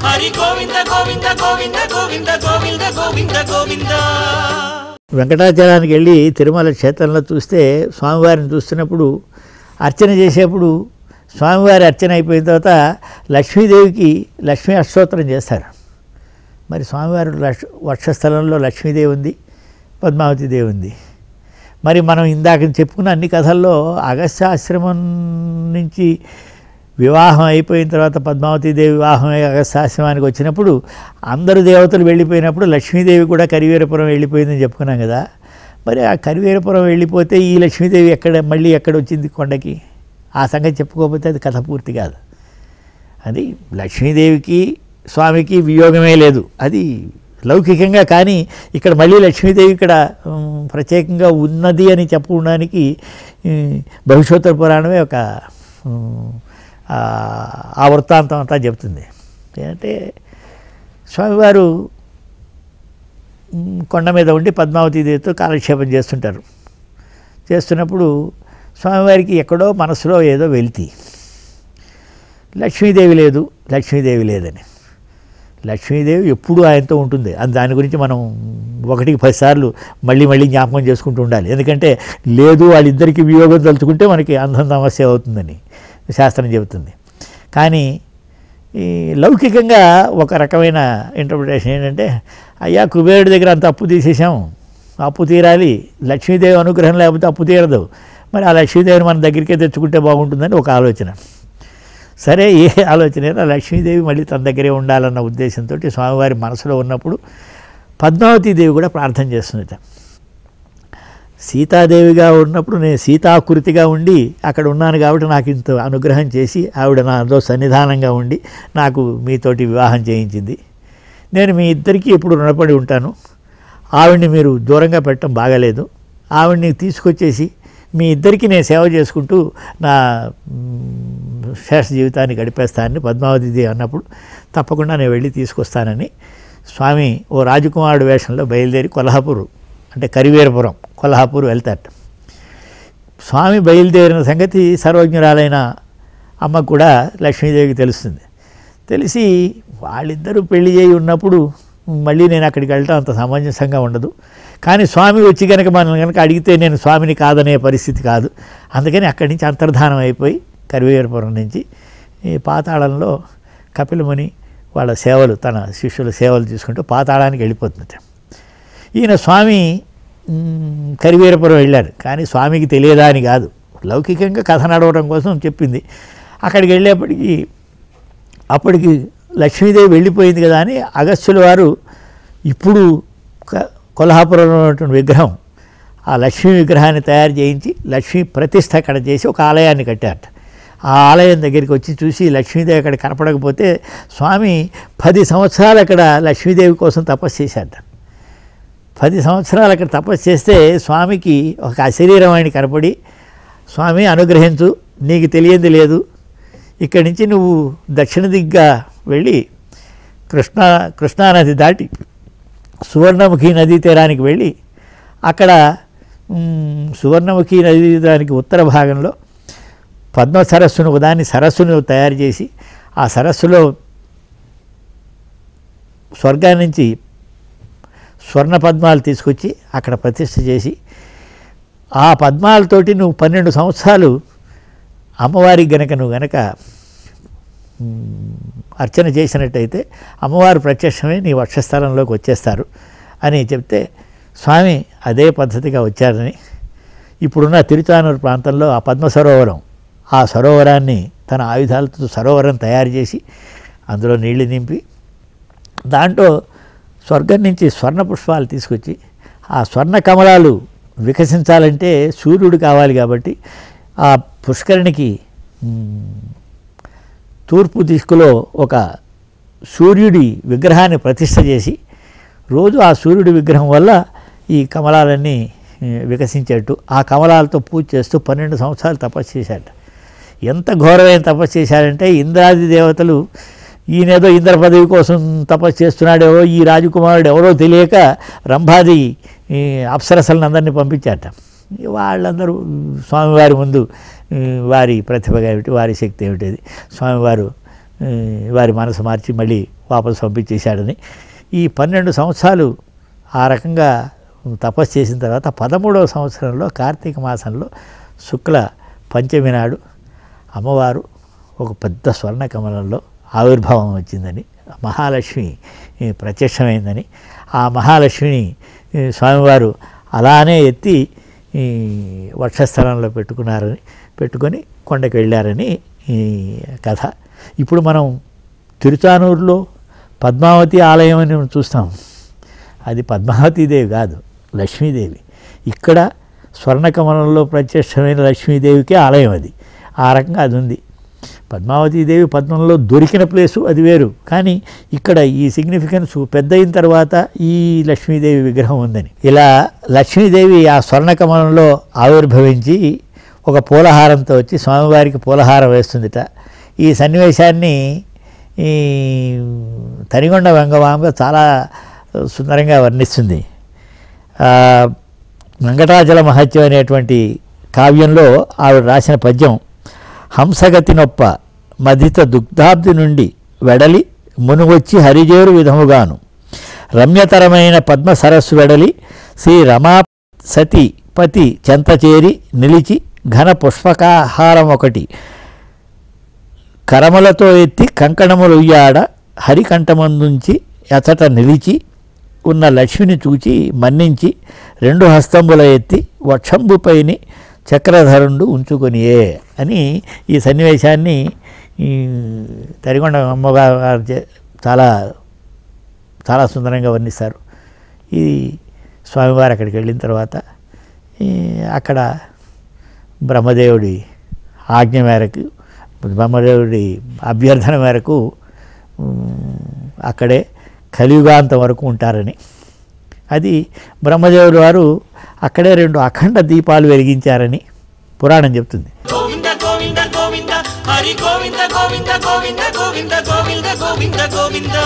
హరి గోవింద గోవింద గోవింద గోవింద గోవింద గోవింద గోవింద. వెంకటాచలానికి వెళ్ళి తిరుమల క్షేత్రంలో చూస్తే స్వామివారిని చూస్తున్నప్పుడు అర్చన చేసేప్పుడు స్వామివారి అర్చన అయిపోయిన తర్వాత లక్ష్మీదేవికి లక్ష్మీ అష్టోత్తరం చేస్తారు. మరి స్వామివారి వక్షస్థలంలో లక్ష్మీదేవి ఉంది, పద్మావతీదేవి ఉంది. మరి మనం ఇందాక చెప్పుకున్న అన్ని కథల్లో అగస్త్యాశ్రమం నుంచి వివాహం అయిపోయిన తర్వాత పద్మావతీదేవి వివాహం అగస్త్యాశ్రమానికి వచ్చినప్పుడు అందరు దేవతలు వెళ్ళిపోయినప్పుడు లక్ష్మీదేవి కూడా కరివీరపురం వెళ్ళిపోయిందని చెప్పుకున్నాం కదా. మరి ఆ కరివీరపురం వెళ్ళిపోతే ఈ లక్ష్మీదేవి మళ్ళీ ఎక్కడ వచ్చింది కొండకి? ఆ సంగతి చెప్పుకోకపోతే అది కథ పూర్తి కాదు. అది లక్ష్మీదేవికి స్వామికి వియోగమే లేదు, అది లౌకికంగా. కానీ ఇక్కడ మళ్ళీ లక్ష్మీదేవి ఇక్కడ ప్రత్యేకంగా ఉన్నది అని చెప్పుకోవడానికి భవిష్యోత్తర పురాణమే ఒక ఆ వృత్తాంతం అంతా చెప్తుంది. అంటే స్వామివారు కొండ మీద ఉండి పద్మావతీదేవితో కాలక్షేపం చేస్తుంటారు. చేస్తున్నప్పుడు స్వామివారికి ఎక్కడో మనసులో ఏదో వెలితి, లక్ష్మీదేవి లేదు, లక్ష్మీదేవి లేదని. లక్ష్మీదేవి ఎప్పుడూ ఆయనతో ఉంటుంది. దాని గురించి మనం 1కి 10 సార్లు మళ్ళీ జ్ఞాపకం చేసుకుంటూ ఉండాలి. ఎందుకంటే లేదు వాళ్ళిద్దరికీ వియోగం తలుచుకుంటే మనకి అంధం సమస్య అవుతుందని శాస్త్రం చెబుతుంది. కానీ ఈ లౌకికంగా ఒక రకమైన ఇంటర్ప్రిటేషన్ ఏంటంటే, అయ్యా కుబేరుడి దగ్గర అంత అప్పు తీసేసాం, అప్పు తీరాలి, లక్ష్మీదేవి అనుగ్రహం లేకపోతే అప్పు తీరదు, మరి ఆ లక్ష్మీదేవిని మన దగ్గరికే తెచ్చుకుంటే బాగుంటుందని ఒక ఆలోచన. సరే, ఏ ఆలోచన అయినా లక్ష్మీదేవి మళ్ళీ తన దగ్గరే ఉండాలన్న ఉద్దేశంతో స్వామివారి మనసులో ఉన్నప్పుడు పద్మావతీదేవి కూడా ప్రార్థన చేస్తుందట. సీతాదేవిగా ఉన్నప్పుడు నేను సీతాకృతిగా ఉండి అక్కడ ఉన్నాను కాబట్టి నాకు ఇంత అనుగ్రహం చేసి ఆవిడ నాతో సన్నిధానంగా ఉండి నాకు మీతోటి వివాహం చేయించింది. నేను మీ ఇద్దరికీ ఎప్పుడు రుణపడి ఉంటాను. ఆవిడ్ని మీరు దూరంగా పెట్టడం బాగాలేదు. ఆవిడ్ని తీసుకొచ్చేసి మీ ఇద్దరికీ నేను సేవ చేసుకుంటూ నా శేష జీవితాన్ని గడిపేస్తానని పద్మావతీదేవి అన్నప్పుడు తప్పకుండా నేను వెళ్ళి తీసుకొస్తానని స్వామి ఓ రాజకుమారుడు వేషంలో బయలుదేరి కొల్హాపూర్ అంటే కరివీరపురం కొల్హాపూర్ వెళ్తారట. స్వామి బయలుదేరిన సంగతి సర్వజ్ఞురాలైన అమ్మకు కూడా లక్ష్మీదేవికి తెలుస్తుంది. తెలిసి వాళ్ళిద్దరూ పెళ్లి చేయి ఉన్నప్పుడు మళ్ళీ నేను అక్కడికి వెళ్ళటం అంత సమంజసంగా ఉండదు. కానీ స్వామి వచ్చి కనుక మనం కనుక అడిగితే నేను స్వామిని కాదనే పరిస్థితి కాదు. అందుకని అక్కడి నుంచి అంతర్ధానం అయిపోయి కరివీరపురం నుంచి ఈ పాతాళంలో కపిలముని వాళ్ళ సేవలు తన శిష్యుల సేవలు తీసుకుంటూ పాతాళానికి వెళ్ళిపోతుందట. ఈయన స్వామి కరివీరపురం వెళ్ళారు, కానీ స్వామికి తెలియదా అని కాదు, లౌకికంగా కథ నడవడం కోసం చెప్పింది. అక్కడికి అప్పటికి లక్ష్మీదేవి వెళ్ళిపోయింది కదా అని అగస్త్యుల వారు ఇప్పుడు కొల్హాపురంలో ఉన్నటువంటి విగ్రహం, ఆ లక్ష్మీ విగ్రహాన్ని తయారు చేయించి లక్ష్మీ ప్రతిష్ఠ అక్కడ చేసి ఒక ఆలయాన్ని కట్టారట. ఆ ఆలయం దగ్గరికి వచ్చి చూసి లక్ష్మీదేవి అక్కడ కనపడకపోతే స్వామి 10 సంవత్సరాలు అక్కడ లక్ష్మీదేవి కోసం తపస్సు చేశారట. 10 సంవత్సరాలు అక్కడ తపస్సు చేస్తే స్వామికి ఒక అశరీరం ఆయన కనపడి, స్వామి అనుగ్రహించు, నీకు తెలియంది లేదు, ఇక్కడి నుంచి నువ్వు దక్షిణ దిగ్గా వెళ్ళి కృష్ణానది దాటి సువర్ణముఖి నదీ తీరానికి వెళ్ళి అక్కడ సువర్ణముఖి నదీ తీరానికి ఉత్తర భాగంలో పద్మ సరస్సును ఒకదాన్ని సరస్సును తయారు చేసి ఆ సరస్సులో స్వర్గాన్ని నుంచి స్వర్ణ పద్మాలు తీసుకొచ్చి అక్కడ ప్రతిష్ఠ చేసి ఆ పద్మాలతోటి నువ్వు 12 సంవత్సరాలు అమ్మవారికి నువ్వు గనక అర్చన చేసినట్టయితే అమ్మవారు ప్రత్యక్షమే నీ వక్షస్థలంలోకి వచ్చేస్తారు అని చెప్తే స్వామి అదే పద్ధతిగా వచ్చారని, ఇప్పుడున్న తిరుచానూరు ప్రాంతంలో ఆ పద్మ సరోవరం, ఆ సరోవరాన్ని తన ఆయుధాలతో సరోవరం తయారు చేసి అందులో నీళ్లు నింపి దాంట్లో స్వర్గం నుంచి స్వర్ణ పుష్పాలు తీసుకొచ్చి ఆ స్వర్ణ కమలాలు వికసించాలంటే సూర్యుడు కావాలి కాబట్టి ఆ పుష్కరిణికి తూర్పు దిక్కులో ఒక సూర్యుడి విగ్రహాన్ని ప్రతిష్ఠ చేసి రోజు ఆ సూర్యుడి విగ్రహం వల్ల ఈ కమలాలన్నీ వికసించేట్టు ఆ కమలాలతో పూజ చేస్తూ 12 సంవత్సరాలు తపస్సు చేశాడు. ఎంత ఘోరమైన తపస్సు చేశాడంటే ఇంద్రాది దేవతలు ఈయనేదో ఇంద్ర పదవి కోసం తపస్సు చేస్తున్నాడేవో, ఈ రాజకుమారుడు ఎవరో తెలియక రంభాది అప్సరసలను అందరినీ పంపించారట. వాళ్ళందరూ స్వామివారి ముందు వారి ప్రతిభ ఏమిటి, వారి శక్తి ఏమిటి, స్వామివారు వారి మనసు మార్చి మళ్ళీ వాపసు పంపించేశాడని. ఈ 12 సంవత్సరాలు ఆ రకంగా తపస్సు చేసిన తర్వాత 13వ సంవత్సరంలో కార్తీక మాసంలో శుక్ల పంచమి నాడు అమ్మవారు ఒక పెద్ద స్వర్ణ కమలంలో ఆవిర్భావం వచ్చిందని, మహాలక్ష్మి ప్రత్యక్షమైందని, ఆ మహాలక్ష్మిని స్వామివారు అలానే ఎత్తి వక్షస్థలంలో పెట్టుకొని కొండకి వెళ్ళారని ఈ కథ. ఇప్పుడు మనం తిరుచానూరులో పద్మావతి ఆలయం అని చూస్తాం. అది పద్మావతీదేవి కాదు, లక్ష్మీదేవి. ఇక్కడ స్వర్ణకమలంలో ప్రత్యక్షమైన లక్ష్మీదేవికి ఆలయం అది. ఆ రకంగా అది ఉంది. పద్మావతీదేవి పద్మంలో దొరికిన ప్లేసు అది వేరు, కానీ ఇక్కడ ఈ సిగ్నిఫికెన్స్ పెద్ద అయిన తర్వాత ఈ లక్ష్మీదేవి విగ్రహం ఉందని. ఇలా లక్ష్మీదేవి ఆ స్వర్ణకమలంలో ఆవిర్భవించి ఒక పూలహారంతో వచ్చి స్వామివారికి పూలహారం వేస్తుందిట. ఈ సన్నివేశాన్ని ఈ తనిగొండ వెంగమాంబ చాలా సుందరంగా వర్ణిస్తుంది. వెంకటాచల మహత్యం అనేటువంటి కావ్యంలో ఆవిడ రాసిన పద్యం, హంసగతి నొప్ప మధిత దుగ్ధాబ్ది నుండి వెడలి మునుగొచ్చి హరిజేరు విధముగాను రమ్యతరమైన పద్మ సరస్సు వెడలి శ్రీ రమా సతీపతి చెంతచేరి నిలిచి ఘన పుష్పకాహారం ఒకటి కరములతో ఎత్తి కంకణములు ఉయ్యాడ హరికంఠమందుంచి ఎతట నిలిచి ఉన్న లక్ష్మిని చూచి మన్నించి 2 హస్తంబుల ఎత్తి వక్షంబుపైని చక్రధరుండు ఉంచుకొనియే అని ఈ సన్నివేశాన్ని తరిగొండ అమ్మగారు చాలా చాలా సుందరంగా వర్ణిస్తారు. ఈ స్వామివారు అక్కడికి వెళ్ళిన తర్వాత అక్కడ బ్రహ్మదేవుడి ఆజ్ఞ మేరకు, బ్రహ్మదేవుడి అభ్యర్థన మేరకు అక్కడే కలియుగాంతం వరకు ఉంటారని, అది బ్రహ్మదేవుడు వారు అక్కడే 2 అఖండ దీపాలు వెలిగించారని పురాణం చెప్తుంది. గోవింద గోవింద గోవింద హరి గోవింద గోవింద గోవింద గోవింద గోవింద గోవింద గోవింద